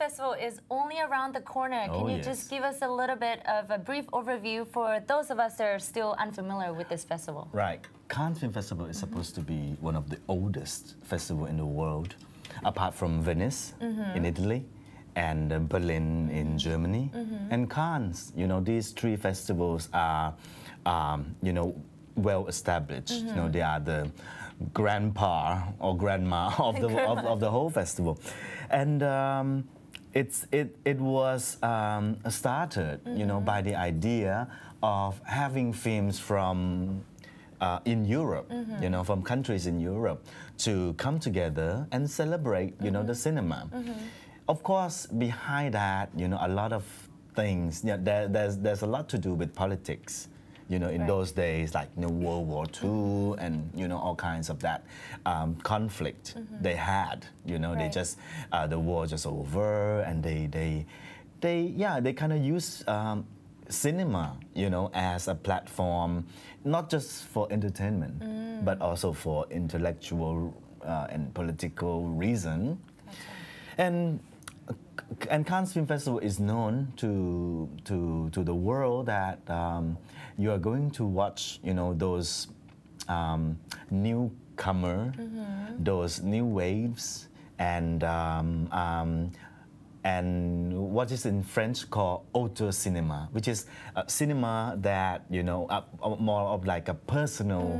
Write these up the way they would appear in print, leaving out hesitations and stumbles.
Festival is only around the corner. Can you just give us a little bit of a brief overview for those of us that are still unfamiliar with this festival? Right. Cannes Film Festival is supposed to be one of the oldest festivals in the world, apart from Venice in Italy and Berlin in Germany and Cannes. You know, these three festivals are, you know, well established. You know, they are the grandpa or grandma of the whole festival, and it was started, you know, by the idea of having films from in Europe, you know, from countries in Europe to come together and celebrate, you know, the cinema. Of course, behind that, you know, a lot of things. You know, there's a lot to do with politics. You know, in those days, like, you know, World War II and, you know, all kinds of that conflict they had. You know, they just the war just over, and they kind of use cinema, you know, as a platform, not just for entertainment, but also for intellectual and political reason. And Cannes Film Festival is known to the world that you are going to watch, you know, those newcomer, those new waves, and what is in French called auteur cinema, which is cinema that, you know, more of like a personal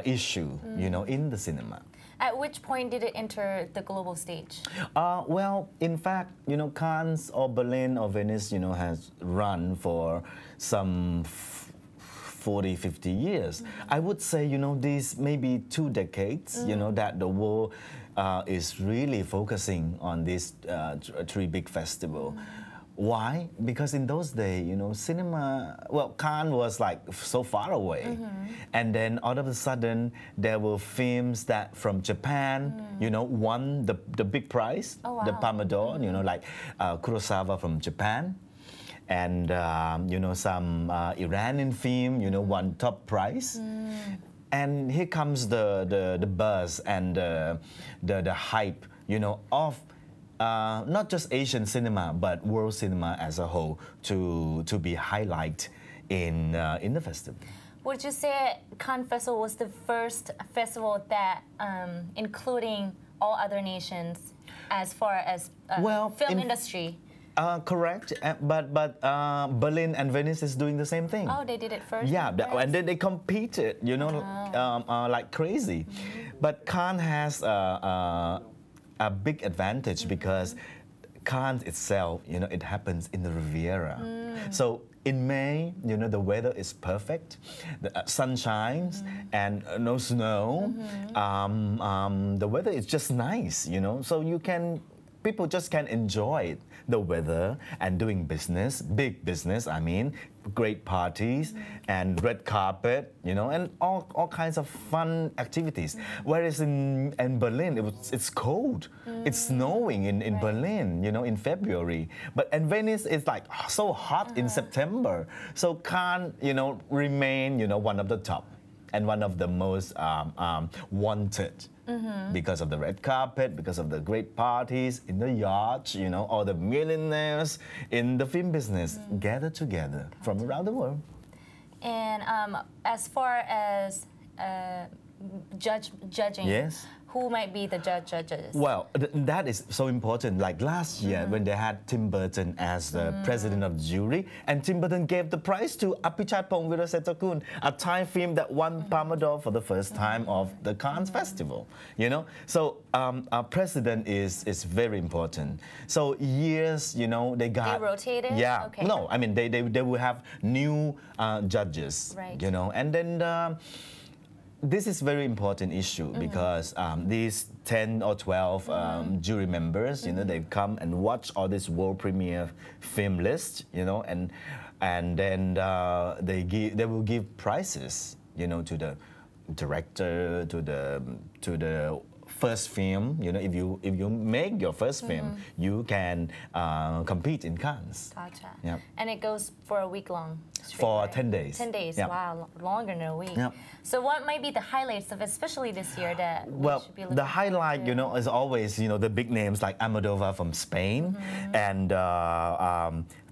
issue, you know, in the cinema. At which point did it enter the global stage? Well, in fact, you know, Cannes or Berlin or Venice, you know, has run for some 40, 50 years. I would say, you know, these maybe 2 decades, you know, that the world is really focusing on these 3 big festivals. Why? Because in those days, you know, cinema, well, Cannes was like so far away. And then all of a sudden, there were films that from Japan, you know, won the big prize, the Palme d'Or, you know, like Kurosawa from Japan. And, you know, some Iranian film, you know, won top prize. And here comes the buzz and the hype, you know, of not just Asian cinema, but world cinema as a whole to be highlighted in the festival. Would you say Cannes Festival was the first festival that, including all other nations, as far as film industry? Correct, but Berlin and Venice is doing the same thing. Oh, they did it first? Yeah, and then they competed, you know, like crazy. But Cannes has a big advantage because Cannes itself, you know, it happens in the Riviera. So in May, you know, the weather is perfect, the sun shines and no snow. The weather is just nice, you know, so people just can enjoy the weather and doing business, big business, I mean, great parties and red carpet, you know, and all kinds of fun activities. Whereas in Berlin, it's cold. It's snowing in Berlin, you know, in February. But in Venice, it's like so hot in September. So Cannes, you know, remain, you know, one of the top and one of the most wanted. Because of the red carpet, because of the great parties in the yacht, you know, all the millionaires in the film business gather together from around the world. And as far as judging, who might be the judges? Well, that is so important. Like last year when they had Tim Burton as the president of the jury, and Tim Burton gave the prize to Apichatpong Weerasettakul, a Thai film that won Palme d'Or for the first time of the Cannes Festival. You know, so our president is very important. So years, you know, they rotated. Yeah. Okay. No, I mean they will have new judges. Right. You know, and then. This is a very important issue because these 10 or 12 jury members, you know, they come and watch all this world premiere film list, you know, and then they will give prizes, you know, to the director, to the first film, if you make your first film, you can compete in Cannes. Gotcha. Yep. And it goes for a week long. For 10 days. 10 days. Yep. Wow, longer than a week. Yep. So what might be the highlights of especially this year that we should be looking the highlight, forward to? is always, the big names like Almodovar from Spain and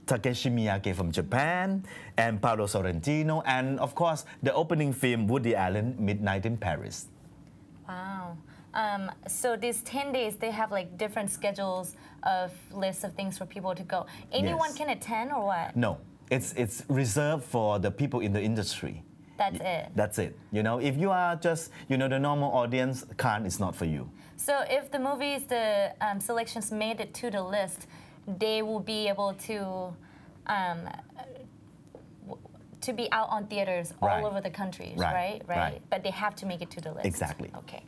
Takeshi Miyake from Japan and Paolo Sorrentino and of course the opening film Woody Allen, Midnight in Paris. Wow. So these 10 days, they have like different schedules of lists of things for people to go. Anyone can attend or what? No, it's reserved for the people in the industry. That's it. That's it. If you are just, the normal audience, Cannes is not for you. So if the movies, the selections made it to the list, they will be able to be out on theaters all over the country, right? Right. But they have to make it to the list. Exactly. Okay.